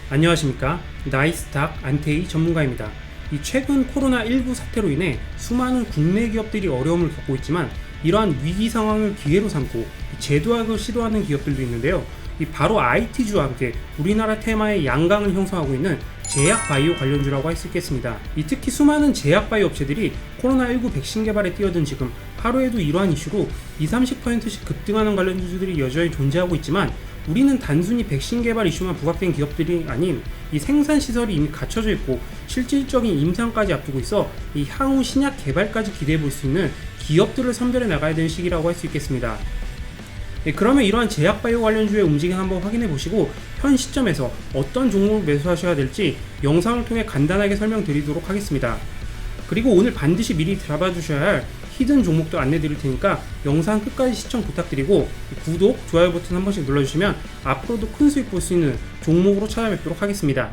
안녕하십니까. 나이스탁 안태희 전문가입니다. 이 최근 코로나19 사태로 인해 수많은 국내 기업들이 어려움을 겪고 있지만 이러한 위기 상황을 기회로 삼고 재도약을 시도하는 기업들도 있는데요. 바로 IT주와 함께 우리나라 테마의 양강을 형성하고 있는 제약바이오 관련주라고 할 수 있겠습니다. 특히 수많은 제약바이오 업체들이 코로나19 백신 개발에 뛰어든 지금 하루에도 이러한 이슈로 20-30%씩 급등하는 관련주들이 여전히 존재하고 있지만 우리는 단순히 백신 개발 이슈만 부각된 기업들이 아닌 이 생산 시설이 이미 갖춰져 있고 실질적인 임상까지 앞두고 있어 이 향후 신약 개발까지 기대해 볼 수 있는 기업들을 선별해 나가야 되는 시기라고 할 수 있겠습니다. 그러면 이러한 제약바이오 관련주의 움직임 한번 확인해 보시고 현 시점에서 어떤 종목을 매수하셔야 될지 영상을 통해 간단하게 설명드리도록 하겠습니다. 그리고 오늘 반드시 미리 잡아주셔야 할 히든 종목도 안내 드릴 테니까 영상 끝까지 시청 부탁드리고 구독, 좋아요 버튼 한 번씩 눌러주시면 앞으로도 큰 수익 볼 수 있는 종목으로 찾아뵙도록 하겠습니다.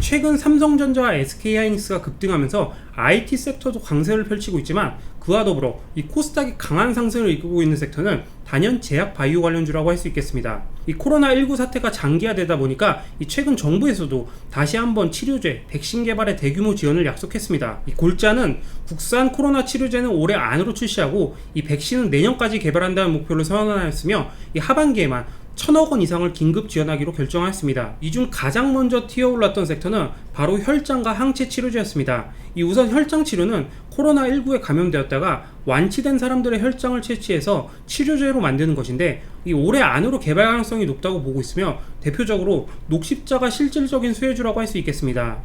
최근 삼성전자와 SK하이닉스가 급등하면서 IT 섹터도 강세를 펼치고 있지만 그와 더불어 코스닥이 강한 상승을 이끌고 있는 섹터는 단연 제약바이오 관련주라고 할 수 있겠습니다. 코로나19 사태가 장기화되다 보니까 최근 정부에서도 다시 한번 치료제, 백신 개발의 대규모 지원을 약속했습니다. 골자는 국산 코로나 치료제는 올해 안으로 출시하고 백신은 내년까지 개발한다는 목표를 선언하였으며 하반기에만 1,000억 원 이상을 긴급 지원하기로 결정하였습니다. 이 중 가장 먼저 튀어올랐던 섹터는 바로 혈장과 항체 치료제였습니다. 우선 혈장 치료는 코로나19에 감염되었다가 완치된 사람들의 혈장을 채취해서 치료제로 만드는 것인데 올해 안으로 개발 가능성이 높다고 보고 있으며 대표적으로 녹십자가 실질적인 수혜주라고 할 수 있겠습니다.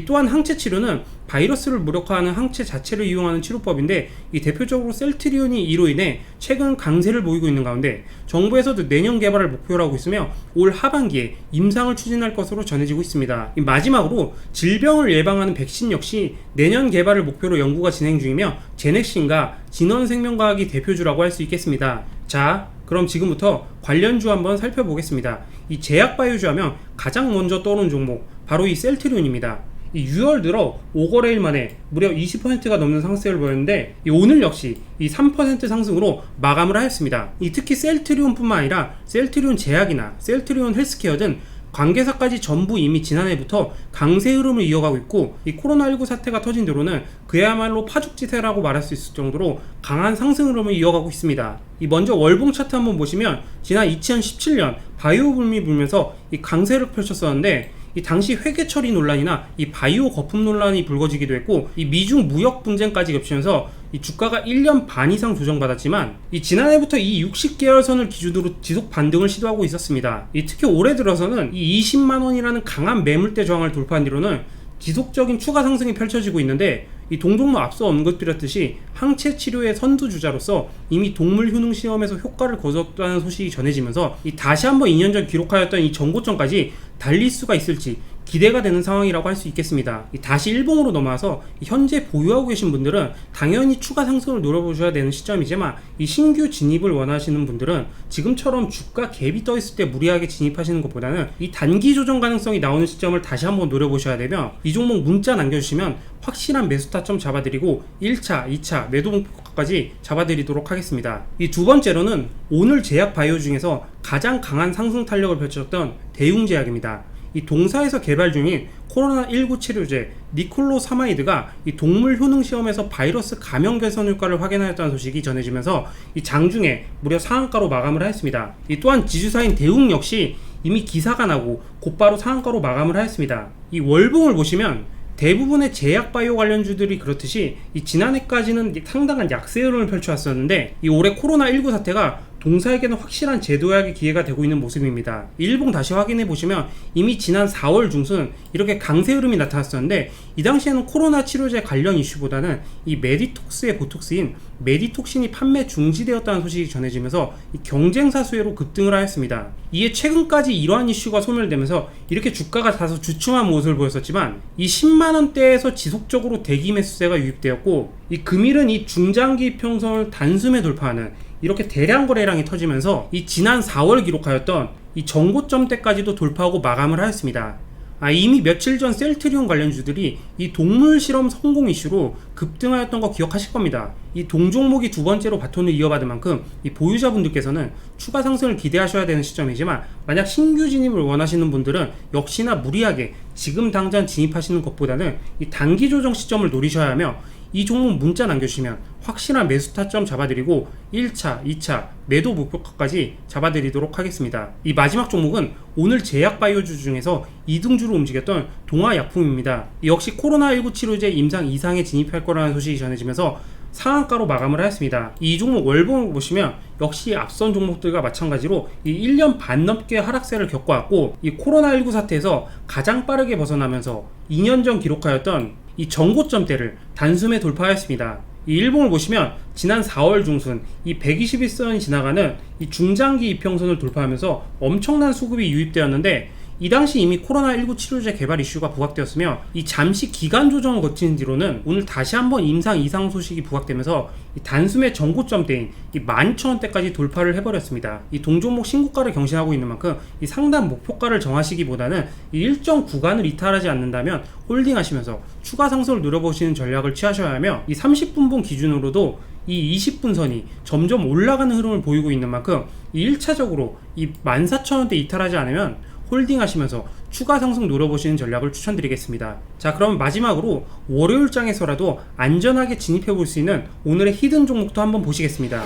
또한 항체 치료는 바이러스를 무력화하는 항체 자체를 이용하는 치료법인데 대표적으로 셀트리온이 이로 인해 최근 강세를 보이고 있는 가운데 정부에서도 내년 개발을 목표로 하고 있으며 올 하반기에 임상을 추진할 것으로 전해지고 있습니다. 마지막으로 질병을 예방하는 백신 역시 내년 개발을 목표로 연구가 진행 중이며 제넥신과 진원생명과학이 대표주라고 할 수 있겠습니다. 자, 그럼 지금부터 관련주 한번 살펴보겠습니다. 제약바이오주 하면 가장 먼저 떠오르는 종목 바로 셀트리온입니다. 6월 들어 5거래일 만에 무려 20%가 넘는 상승을 보였는데 오늘 역시 3% 상승으로 마감을 하였습니다. 특히 셀트리온뿐만 아니라 셀트리온 제약이나 셀트리온 헬스케어 등 관계사까지 전부 이미 지난해부터 강세 흐름을 이어가고 있고 코로나19 사태가 터진 뒤로는 그야말로 파죽지세라고 말할 수 있을 정도로 강한 상승 흐름을 이어가고 있습니다. 먼저 월봉 차트 한번 보시면 지난 2017년 바이오 붐이 불면서 강세를 펼쳤었는데 당시 회계 처리 논란이나 바이오 거품 논란이 불거지기도 했고 미중 무역 분쟁까지 겹치면서 주가가 1년 반 이상 조정받았지만 지난해부터 60계열선을 기준으로 지속 반등을 시도하고 있었습니다. 특히 올해 들어서는 20만원이라는 강한 매물대 저항을 돌파한 뒤로는 지속적인 추가 상승이 펼쳐지고 있는데 동종로 앞서 언급드렸듯이 항체 치료의 선두주자로서 이미 동물 효능 시험에서 효과를 거뒀다는 소식이 전해지면서 다시 한번 2년 전 기록하였던 전고점까지 달릴 수가 있을지 기대가 되는 상황이라고 할 수 있겠습니다. 다시 일봉으로 넘어와서 현재 보유하고 계신 분들은 당연히 추가 상승을 노려보셔야 되는 시점이지만 신규 진입을 원하시는 분들은 지금처럼 주가 갭이 떠있을 때 무리하게 진입하시는 것보다는 단기 조정 가능성이 나오는 시점을 다시 한번 노려보셔야 되며 이 종목 문자 남겨주시면 확실한 매수 타점 잡아드리고 1차, 2차 매도 목표까지 잡아드리도록 하겠습니다. 두 번째로는 오늘 제약 바이오 중에서 가장 강한 상승 탄력을 펼쳤던 대웅제약입니다. 동사에서 개발 중인 코로나19 치료제 니콜로사마이드가 동물 효능 시험에서 바이러스 감염 개선 효과를 확인하였다는 소식이 전해지면서 장중에 무려 상한가로 마감을 하였습니다. 또한 지주사인 대웅 역시 이미 기사가 나고 곧바로 상한가로 마감을 하였습니다. 월봉을 보시면 대부분의 제약바이오 관련주들이 그렇듯이 지난해까지는 상당한 약세 흐름을 펼쳐왔었는데 올해 코로나19 사태가 동사에게는 확실한 재도약의 기회가 되고 있는 모습입니다. 일봉 다시 확인해 보시면 이미 지난 4월 중순 이렇게 강세 흐름이 나타났었는데 이 당시에는 코로나 치료제 관련 이슈보다는 메디톡스의 보톡스인 메디톡신이 판매 중지되었다는 소식이 전해지면서 경쟁사 수혜로 급등을 하였습니다. 이에 최근까지 이러한 이슈가 소멸되면서 이렇게 주가가 다소 주춤한 모습을 보였었지만 10만원대에서 지속적으로 대기 매수세가 유입되었고 금일은 중장기 평선을 단숨에 돌파하는 이렇게 대량 거래량이 터지면서 지난 4월 기록하였던 전고점대까지도 돌파하고 마감을 하였습니다. 이미 며칠 전 셀트리온 관련주들이 이 동물 실험 성공 이슈로 급등하였던 거 기억하실 겁니다. 이 동종목이 두 번째로 바톤을 이어받은 만큼 이 보유자분들께서는 추가 상승을 기대하셔야 되는 시점이지만, 만약 신규 진입을 원하시는 분들은 역시나 무리하게 지금 당장 진입하시는 것보다는 이 단기 조정 시점을 노리셔야 하며, 이 종목 문자 남겨주시면 확실한 매수 타점 잡아드리고 1차, 2차 매도 목표가까지 잡아드리도록 하겠습니다. 이 마지막 종목은 오늘 제약바이오주 중에서 2등주로 움직였던 동아약품입니다. 역시 코로나19 치료제 임상 2상에 진입할 거라는 소식이 전해지면서 상한가로 마감을 하였습니다. 이 종목 월봉을 보시면 역시 앞선 종목들과 마찬가지로 이 1년 반 넘게 하락세를 겪어왔고, 이 코로나19 사태에서 가장 빠르게 벗어나면서 2년 전 기록하였던 이 전고점대를 단숨에 돌파하였습니다. 이 일봉을 보시면 지난 4월 중순 이 121선이 지나가는 이 중장기 이평선을 돌파하면서 엄청난 수급이 유입되었는데, 이 당시 이미 코로나19 치료제 개발 이슈가 부각되었으며, 이 잠시 기간 조정을 거친 뒤로는 오늘 다시 한번 임상 이상 소식이 부각되면서 이 단숨에 전고점대인 이 12,000원대까지 돌파를 해버렸습니다. 이 동종목 신고가를 경신하고 있는 만큼 이 상단 목표가를 정하시기보다는 이 일정 구간을 이탈하지 않는다면 홀딩하시면서 추가 상승을 노려보시는 전략을 취하셔야 하며, 이 30분분 기준으로도 이 20분 선이 점점 올라가는 흐름을 보이고 있는 만큼 이 1차적으로 이 14,000원대 이탈하지 않으면 홀딩 하시면서 추가 상승 노려보시는 전략을 추천드리겠습니다. 자, 그럼 마지막으로 월요일장에서라도 안전하게 진입해 볼 수 있는 오늘의 히든 종목도 한번 보시겠습니다.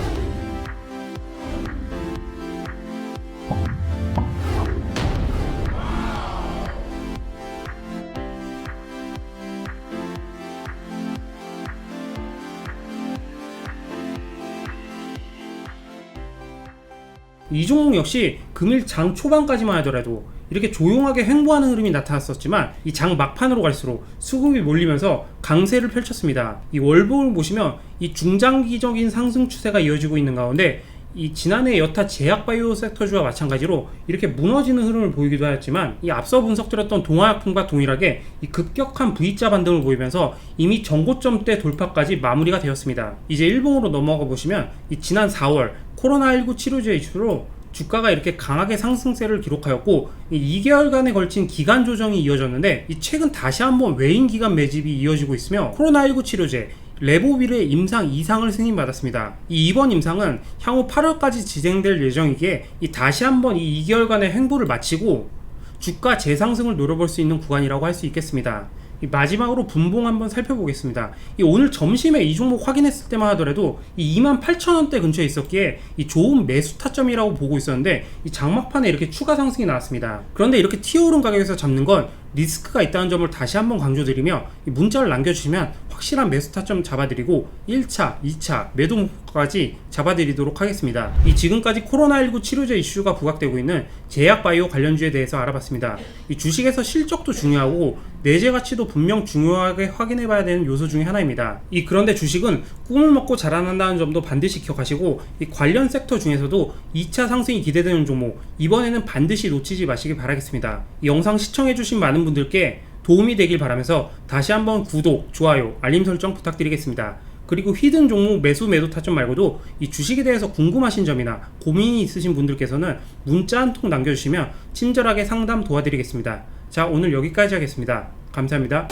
이 종목 역시 금일 장 초반까지만 하더라도 이렇게 조용하게 횡보하는 흐름이 나타났었지만, 이 장 막판으로 갈수록 수급이 몰리면서 강세를 펼쳤습니다. 이 월봉을 보시면 이 중장기적인 상승 추세가 이어지고 있는 가운데, 이 지난해 여타 제약바이오 섹터주와 마찬가지로 이렇게 무너지는 흐름을 보이기도 하였지만, 이 앞서 분석드렸던 동아약품과 동일하게 이 급격한 V자 반등을 보이면서 이미 전고점대 돌파까지 마무리가 되었습니다. 이제 일봉으로 넘어가 보시면 이 지난 4월 코로나19 치료제 이슈로 주가가 이렇게 강하게 상승세를 기록하였고, 이 2개월간에 걸친 기간 조정이 이어졌는데, 이 최근 다시 한번 외인 기간 매집이 이어지고 있으며, 코로나19 치료제 레보빌의 임상 2상을 승인받았습니다. 이번 임상은 향후 8월까지 진행될 예정이기에 이 다시 한번 이 2개월간의 횡보를 마치고 주가 재상승을 노려볼 수 있는 구간이라고 할 수 있겠습니다. 마지막으로 분봉 한번 살펴보겠습니다. 오늘 점심에 이 종목 확인했을 때만 하더라도 이 28,000원대 근처에 있었기에 이 좋은 매수 타점이라고 보고 있었는데, 이 장막판에 이렇게 추가 상승이 나왔습니다. 그런데 이렇게 튀어오른 가격에서 잡는 건 리스크가 있다는 점을 다시 한번 강조드리며, 이 문자를 남겨주시면 확실한 매수 타점 잡아드리고 1차, 2차 매도 목표까지 잡아드리도록 하겠습니다. 이 지금까지 코로나19 치료제 이슈가 부각되고 있는 제약바이오 관련주에 대해서 알아봤습니다. 이 주식에서 실적도 중요하고 내재 가치도 분명 중요하게 확인해봐야 되는 요소 중에 하나입니다. 그런데 주식은 꿈을 먹고 자라난다는 점도 반드시 기억하시고, 이 관련 섹터 중에서도 2차 상승이 기대되는 종목, 이번에는 반드시 놓치지 마시길 바라겠습니다. 이 영상 시청해주신 많은 분들께 도움이 되길 바라면서 다시 한번 구독, 좋아요, 알림 설정 부탁드리겠습니다. 그리고 히든 종목 매수 매도 타점 말고도 이 주식에 대해서 궁금하신 점이나 고민이 있으신 분들께서는 문자 한 통 남겨주시면 친절하게 상담 도와드리겠습니다. 자, 오늘 여기까지 하겠습니다. 감사합니다.